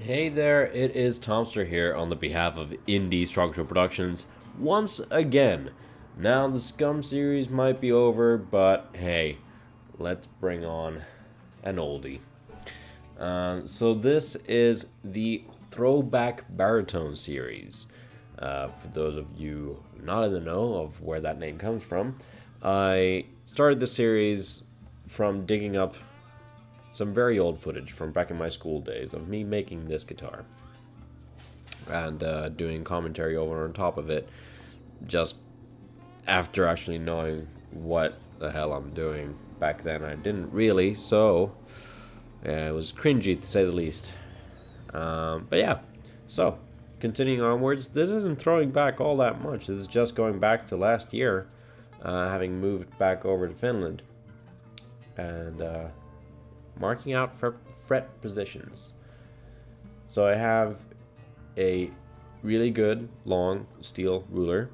Hey there, it is Tomster here on the behalf of Indie Structural Productions once again. Now the Scum series might be over, but hey, let's bring on an oldie. So this is the Throwback Baritone series. For those of you not in the know of where that name comes from, I started the series from digging up some very old footage from back in my school days of me making this guitar and doing commentary over on top of it, just after actually knowing what the hell I'm doing. Back then I didn't really, so it was cringy to say the least. But yeah, so continuing onwards, this isn't throwing back all that much. This is just going back to last year, having moved back over to Finland and marking out for fret positions. So I have a really good long steel ruler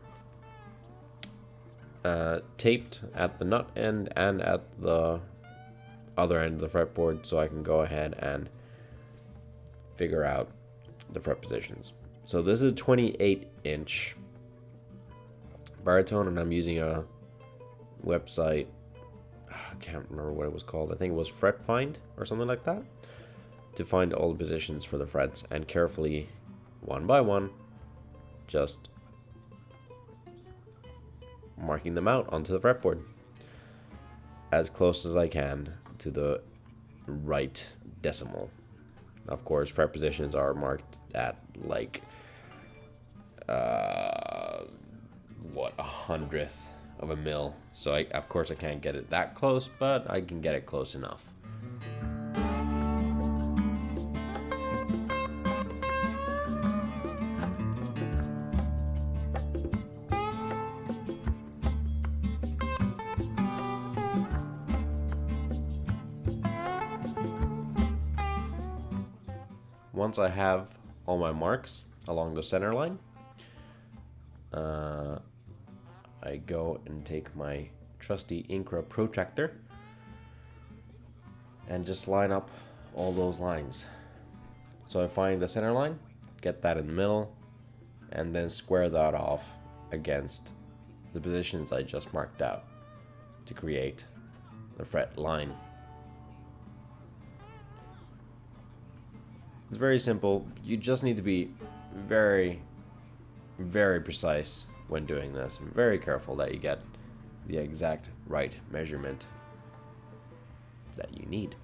taped at the nut end and at the other end of the fretboard, so I can go ahead and figure out the fret positions. So this is a 28-inch baritone, and I'm using a website. I can't remember what it was called. I think it was Fret Find or something like that, to find all the positions for the frets and carefully, one by one, just marking them out onto the fretboard as close as I can to the right decimal. Of course, fret positions are marked at like what, 100th of a mil, so of course I can't get it that close, but I can get it close enough. Once I have all my marks along the center line, I go and take my trusty Incra protractor and just line up all those lines. So I find the center line, get that in the middle, and then square that off against the positions I just marked out to create the fret line. It's very simple. You just need to be very, very precise when doing this. I'm very careful that you get the exact right measurement that you need.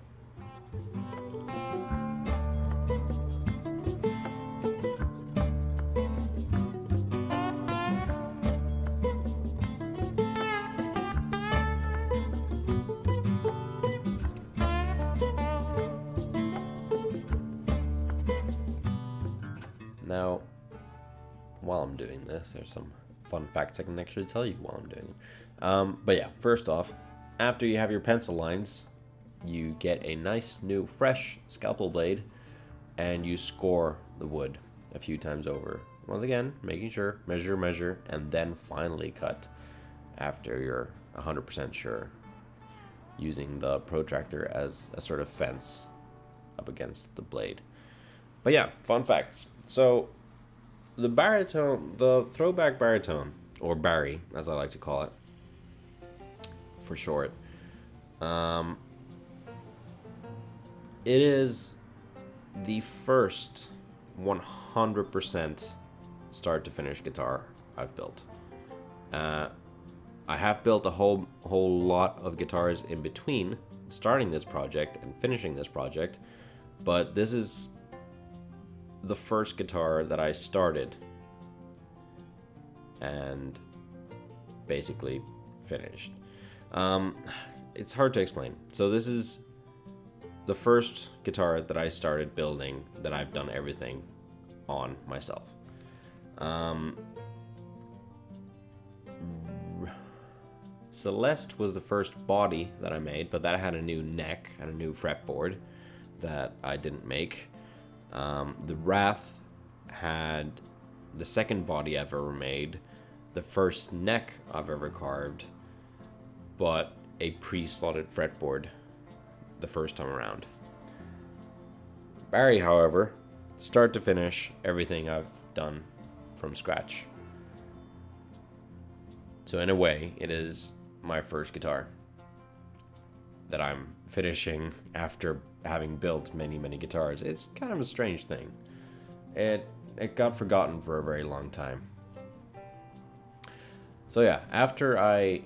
Now, while I'm doing this, there's some fun facts I can actually tell you while I'm doing it. But yeah, first off, after you have your pencil lines, you get a nice new fresh scalpel blade and you score the wood a few times over. Once again, making sure, measure, and then finally cut after you're 100% sure, using the protractor as a sort of fence up against the blade. But yeah, fun facts. So the baritone, the throwback baritone, or Barry, as I like to call it, for short, it is the first 100% start to finish guitar I've built. I have built a whole lot of guitars in between starting this project and finishing this project, but this is the first guitar that I started and basically finished. It's hard to explain. So this is the first guitar that I started building that I've done everything on myself. Celeste was the first body that I made, but that had a new neck and a new fretboard that I didn't make. The Wrath had the second body I've ever made, the first neck I've ever carved, but a pre-slotted fretboard the first time around. Barry, however, start to finish, everything I've done from scratch. So in a way, it is my first guitar that I'm finishing after having built many, many guitars. It's kind of a strange thing. It got forgotten for a very long time. So yeah, after I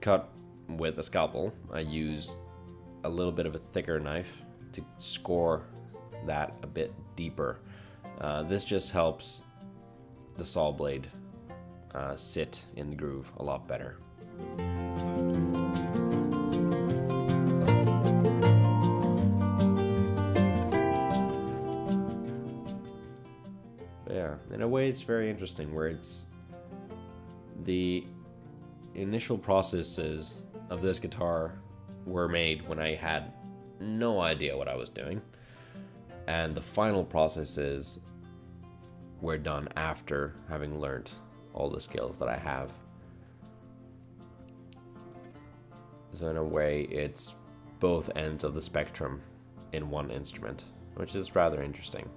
cut with a scalpel, I use a little bit of a thicker knife to score that a bit deeper. This just helps the saw blade sit in the groove a lot better. But yeah, in a way it's very interesting where it's the initial processes of this guitar were made when I had no idea what I was doing, and the final processes were done after having learned all the skills that I have. So in a way, it's both ends of the spectrum in one instrument, which is rather interesting.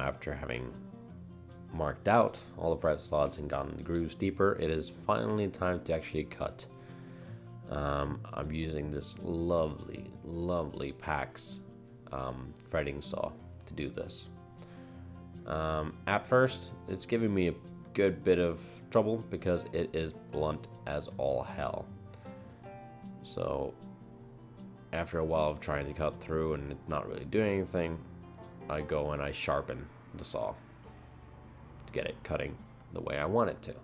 After having marked out all the fret slots and gotten the grooves deeper, it is finally time to actually cut. I'm using this lovely PAX fretting saw to do this. At first, it's giving me a good bit of trouble because it is blunt as all hell. So after a while of trying to cut through and it's not really doing anything, I go and I sharpen the saw to get it cutting the way I want it to.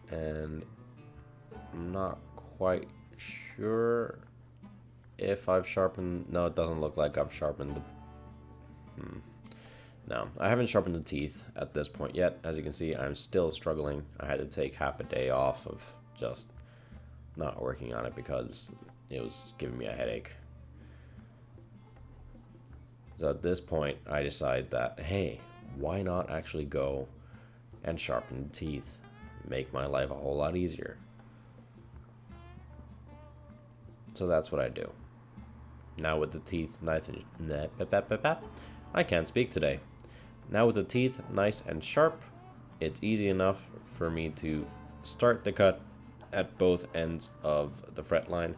And I'm not quite sure if I've sharpened. No, it doesn't look like I've sharpened the... No, I haven't sharpened the teeth at this point yet. As you can see, I'm still struggling. I had to take half a day off of just not working on it because it was giving me a headache. So at this point, I decide that, hey, why not actually go and sharpen the teeth? Make my life a whole lot easier. So that's what I do. Now with the teeth nice and... I can't speak today. Now with the teeth nice and sharp, it's easy enough for me to start the cut at both ends of the fret line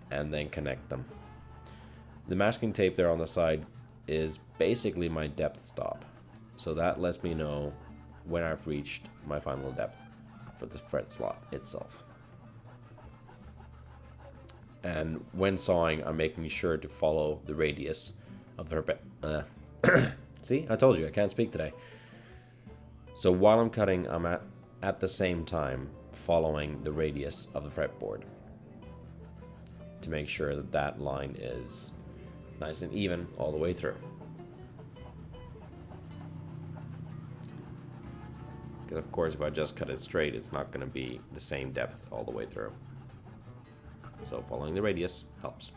and then connect them. The masking tape there on the side is basically my depth stop, so that lets me know when I've reached my final depth for the fret slot itself. And when sawing, I'm making sure to follow the radius of the see, I told you I can't speak today. So while I'm cutting, I'm at the same time following the radius of the fretboard to make sure that that line is nice and even all the way through. Because of course if I just cut it straight, it's not going to be the same depth all the way through. So following the radius helps.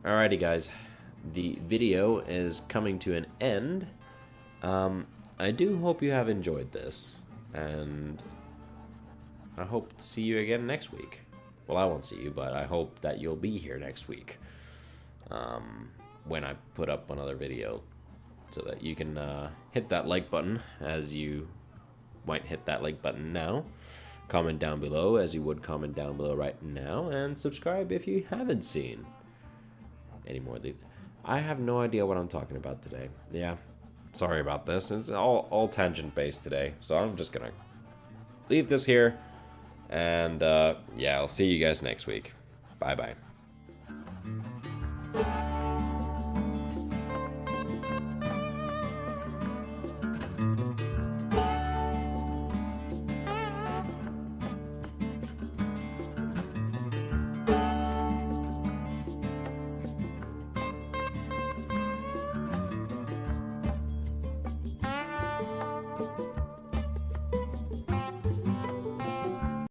Alrighty guys, the video is coming to an end. I do hope you have enjoyed this, and I hope to see you again next week. Well, I won't see you, but I hope that you'll be here next week when I put up another video, so that you can hit that like button as you might hit that like button now. Comment down below as you would comment down below right now, and subscribe if you haven't seen any more of these. I have no idea what I'm talking about today. Yeah, sorry about this. It's all tangent based today, so I'm just gonna leave this here, and yeah, I'll see you guys next week. Bye bye.